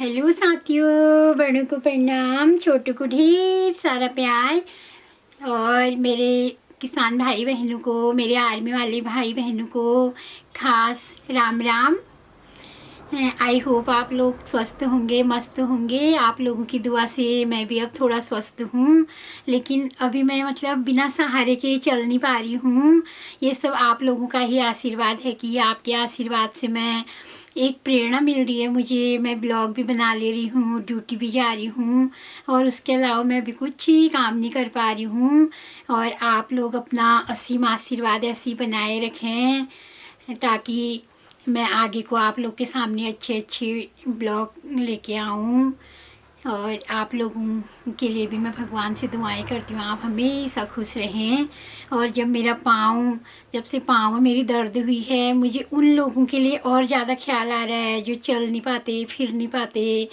Hello साथियों, बड़ों को प्रणाम, छोटों को ढेर सारा प्यार। और मेरे किसान भाई बहनों को, मेरे आर्मी वाले भाई बहनों को खास राम राम। आई होप आप लोग स्वस्थ होंगे, मस्त होंगे। आप लोगों की दुआ से मैं भी अब थोड़ा स्वस्थ हूँ, लेकिन अभी मैं बिना सहारे के चल नहीं पा रही हूँ। ये सब आप लोगों का ही आशीर्वाद है कि आपके आशीर्वाद से मैं एक प्रेरणा मिल रही है मुझे। मैं ब्लॉग भी बना ले रही हूँ, ड्यूटी भी जा रही हूँ, और उसके अलावा मैं भी कुछ ही काम नहीं कर पा रही हूँ। और आप लोग अपना असीम आशीर्वाद ऐसे ही बनाए रखें ताकि मैं आगे को आप लोग के सामने अच्छे अच्छे ब्लॉग लेके आऊँ। और आप लोगों के लिए भी मैं भगवान से दुआएं करती हूँ, आप हमेशा खुश रहें। और जब से पाँव में मेरी दर्द हुई है, मुझे उन लोगों के लिए और ज़्यादा ख्याल आ रहा है जो चल नहीं पाते, फिर नहीं पाते।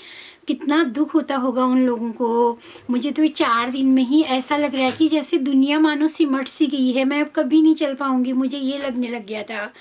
कितना दुख होता होगा उन लोगों को। मुझे तो 4 दिन में ही ऐसा लग रहा है कि जैसे दुनिया मानो सिमट सी गई है, मैं अब कभी नहीं चल पाऊँगी, मुझे ये लगने लग गया था।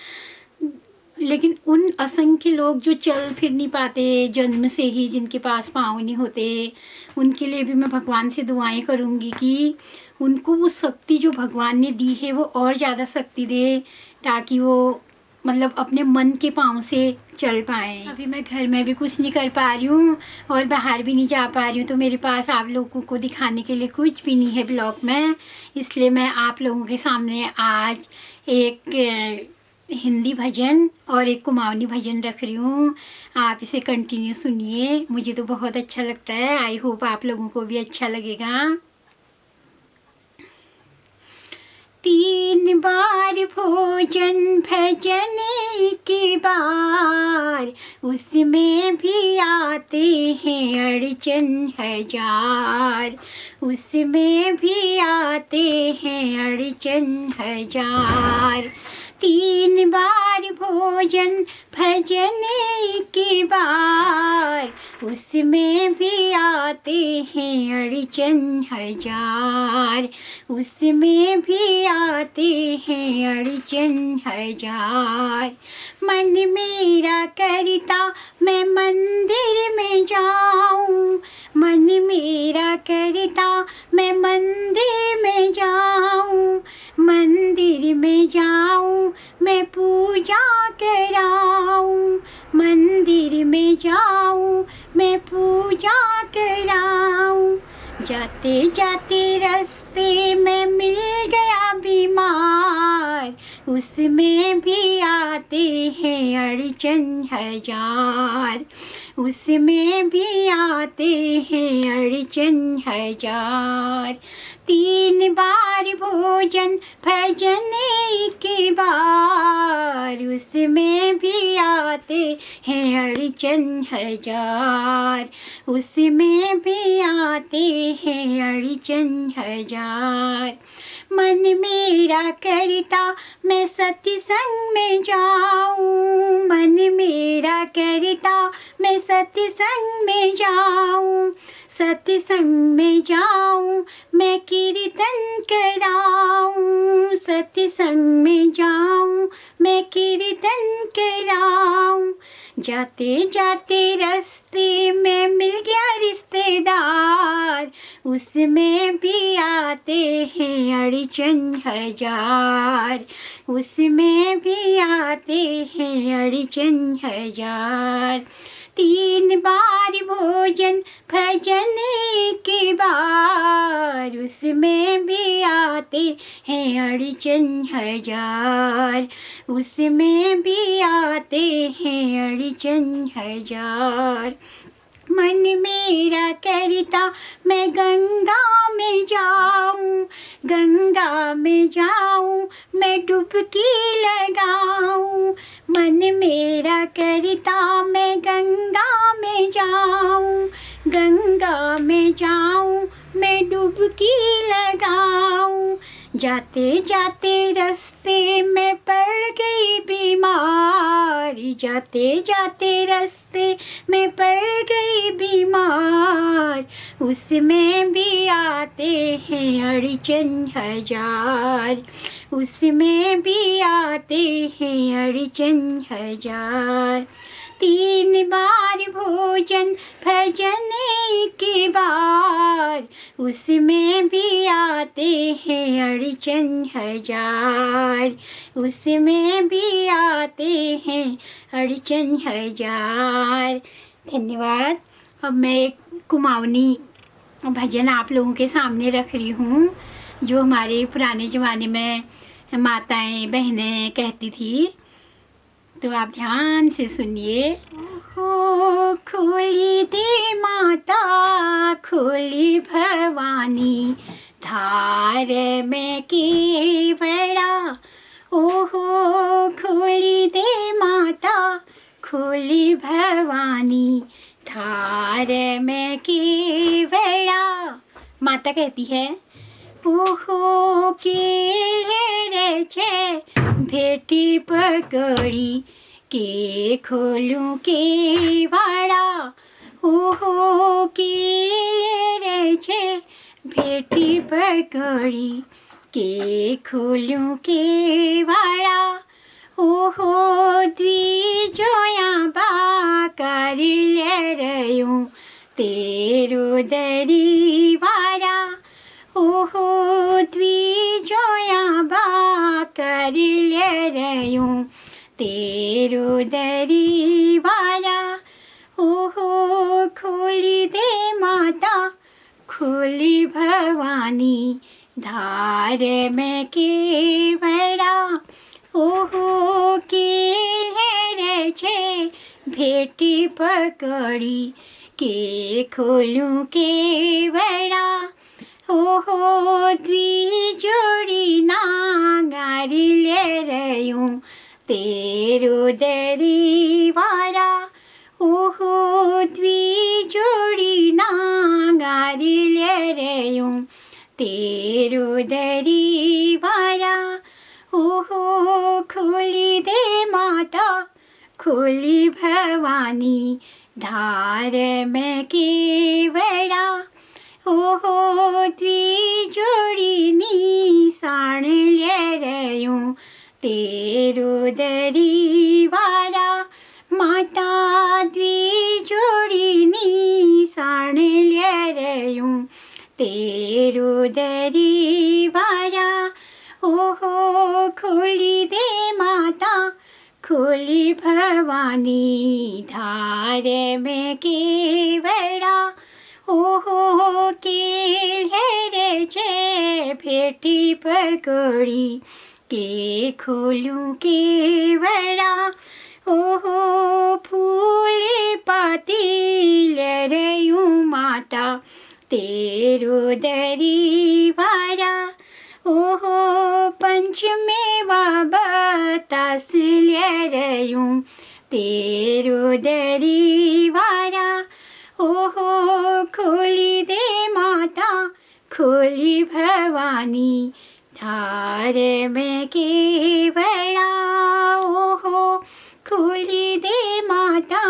लेकिन उन असंख्य लोग जो चल फिर नहीं पाते जन्म से ही, जिनके पास पाँव नहीं होते, उनके लिए भी मैं भगवान से दुआएं करूँगी कि उनको वो शक्ति जो भगवान ने दी है वो और ज़्यादा शक्ति दे, ताकि वो अपने मन के पाँव से चल पाएँ। अभी मैं घर में भी कुछ नहीं कर पा रही हूँ और बाहर भी नहीं जा पा रही हूँ, तो मेरे पास आप लोगों को दिखाने के लिए कुछ भी नहीं है ब्लॉग में। इसलिए मैं आप लोगों के सामने आज एक हिंदी भजन और एक कुमाऊनी भजन रख रही हूँ। आप इसे कंटिन्यू सुनिए, मुझे तो बहुत अच्छा लगता है। आई होप आप लोगों को भी अच्छा लगेगा। 3 बार भोजन भजन के बार, उसमें भी आते हैं अड़चन हजार, उसमें भी आते हैं अड़चन हजार। 3 बार भोजन भजन के बार, उसमें भी आते हैं अड़चन हजार, उसमें भी आते हैं अड़चन हजार। मन मेरा करता मैं मंदिर में जाऊं, मन मेरा करता मैं मंदिर में जाऊं, मंदिर में जाऊं मैं पूजा कराऊं, मंदिर में जाऊं मैं पूजा कराऊं। जाते जाते रास्ते में मिल गया बीमार, उसमें भी आते हैं अड़चन हजार, उसमें भी आते हैं अड़चन हजार। 3 बार भोजन भजन के बार, उसमें भी आते हैं अड़चन हजार, उसमें भी आते हैं अड़चन हजार। मन मेरा करता मैं सत्संग में जाऊं, मन मेरा करता मैं सत्संग में जाऊं, सत्संग में जाऊं मैं कीर्तन कराऊं, सत्संग में जाऊं मैं कीर्तन कराऊं। जाते जाते रास्ते में मिल गया रिश्तेदार, उसमें भी आते हैं अड़चन हजार, उसमें भी आते हैं अड़चन हजार। 3 बार भोजन भजन के बार, उसमें भी आते हैं अड़चन हजार, उसमें भी आते हैं अड़चन हजार। मन मेरा करता मैं गंगा में जाऊं, गंगा में जाऊं मैं डुबकी लगाऊं, मन मेरा करता मैं गंगा में जाऊं, गंगा में जाऊं मैं डुबकी लगाऊं। जाते जाते रास्ते में पड़ गई बीमार, जाते जाते रास्ते में पड़ गई बीमार, उसमें भी आते हैं अड़चन हजार, उसमें भी आते हैं अड़चन हजार। 3 बार भोजन भजन भजन के बार, उसमें भी आते हैं अड़चन हजार, उसमें भी आते हैं अड़चन हजार। धन्यवाद। अब मैं एक कुमाऊनी भजन आप लोगों के सामने रख रही हूँ, जो हमारे पुराने ज़माने में माताएं बहनें कहती थी, तो आप ध्यान से सुनिए। हो खोली दे माता खोली भवानी, धार में केवड़ा। ओहो खोली दे माता खोली भवानी, धार में केवड़ा। माता कहती है, ओहो केले छे भेटी पकड़ी, के खोलूं केवड़ा। ओहो केले छे भेटी पकड़ी, के खोलूं केवड़ा। ओहो द्विजोया बाकर ले रयूं, तेरो दरीवारा। ओहो द्विजोया बाकर ले रयूं, तेरो दरीवारा। ओहो खोली दे माता खोली भवानी, धार में केवड़ा। ओहो केले छे भेटी पकड़ी, के खोलूं केवड़ा। ओहो द्विजोड़ी नांगारी ले रयूं, तेरो दरीवारा। ओहो द्विजोड़ी नांगारी ले रयूं, तेरो दरीवारा। ओहो खोली दे माता खोली भवानी, धार में केवड़ा। ओहो द्विजोड़ी निशान ले रयूं, तेरो दरीवारा। माता द्विजोड़ी निशान ले रयूं, तेरो दरीवारा। ओहो खोली दे माता खोली भवानी, धार में केवड़ा। ओहो केले छे भेटी पकड़ी, के खोलूं केवड़ा। ओहो फूल पाती ले रयूं माता, तेरो दरीवारा। ओहो पंचमेवा बतास ले रयूं, तेरो दरीवारा। ओहो खोली दे माता खोली भवानी, धार में केवड़ा। ओहो खोली दे माता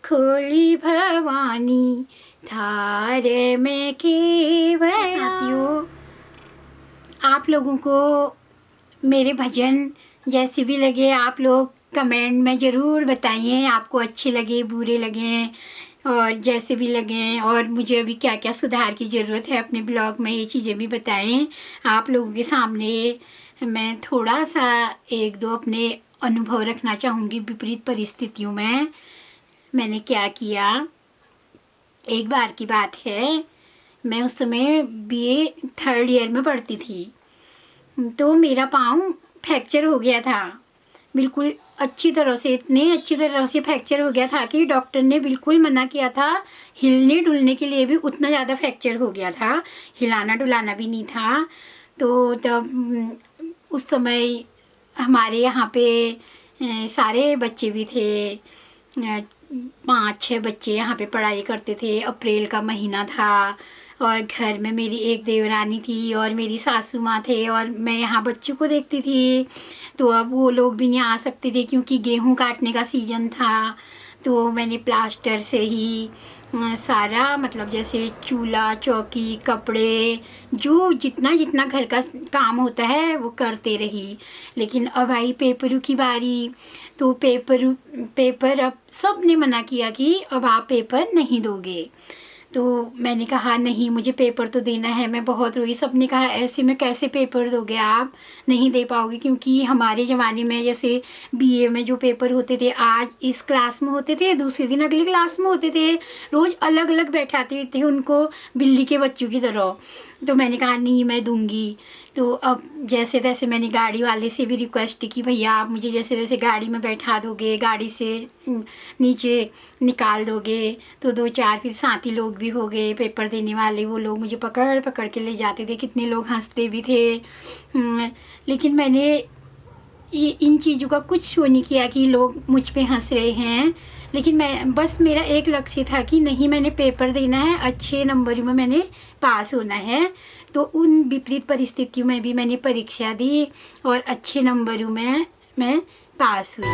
खोली भवानी, धार में केवड़ा। साथियों, आप लोगों को मेरे भजन जैसे भी लगे, आप लोग कमेंट में ज़रूर बताइए, आपको अच्छे लगे बुरे लगे और जैसे भी लगें, और मुझे अभी क्या क्या सुधार की ज़रूरत है अपने ब्लॉग में, ये चीज़ें भी बताएं। आप लोगों के सामने मैं थोड़ा सा एक दो अपने अनुभव रखना चाहूँगी विपरीत परिस्थितियों में मैंने क्या किया। एक बार की बात है, मैं उस समय BA 3rd ईयर में पढ़ती थी, तो मेरा पाँव फ्रैक्चर हो गया था, बिल्कुल अच्छी तरह से, इतने अच्छी तरह से फ्रैक्चर हो गया था कि डॉक्टर ने बिल्कुल मना किया था। हिलने डुलने के लिए भी उतना ज़्यादा फ्रैक्चर हो गया था, हिलाना डुलाना भी नहीं था। तो तब उस समय हमारे यहाँ पे सारे बच्चे भी थे, 5-6 बच्चे यहाँ पे पढ़ाई करते थे। अप्रैल का महीना था और घर में मेरी एक देवरानी थी और मेरी सासू माँ थे और मैं यहाँ बच्चों को देखती थी। तो अब वो लोग भी नहीं आ सकते थे क्योंकि गेहूँ काटने का सीज़न था। तो मैंने प्लास्टर से ही सारा मतलब जैसे चूल्हा चौकी कपड़े जो जितना जितना घर का काम होता है वो करते रही। लेकिन अब आई पेपरों की बारी, तो पेपर अब सब ने मना किया कि अब आप पेपर नहीं दोगे। तो मैंने कहा नहीं, मुझे पेपर तो देना है। मैं बहुत रोई। सब ने कहा ऐसे में कैसे पेपर दोगे, आप नहीं दे पाओगे, क्योंकि हमारे ज़माने में जैसे बीए में जो पेपर होते थे आज इस क्लास में होते थे, दूसरे दिन अगली क्लास में होते थे, रोज़ अलग अलग बैठाते थे उनको बिल्ली के बच्चों की तरह। तो मैंने कहा नहीं मैं दूंगी। तो अब जैसे तैसे मैंने गाड़ी वाले से भी रिक्वेस्ट की, भैया आप मुझे जैसे तैसे गाड़ी में बैठा दोगे, गाड़ी से नीचे निकाल दोगे। तो 2-4 फिर साथी लोग भी हो गए पेपर देने वाले, वो लोग मुझे पकड़ पकड़ के ले जाते थे, कितने लोग हंसते भी थे। लेकिन मैंने इन चीज़ों का कुछ शो नहीं किया कि लोग मुझ पे हंस रहे हैं। लेकिन मैं बस मेरा एक लक्ष्य था कि नहीं, मैंने पेपर देना है, अच्छे नंबरों में मैंने पास होना है। तो उन विपरीत परिस्थितियों में भी मैंने परीक्षा दी और अच्छे नंबरों में मैं पास हुई।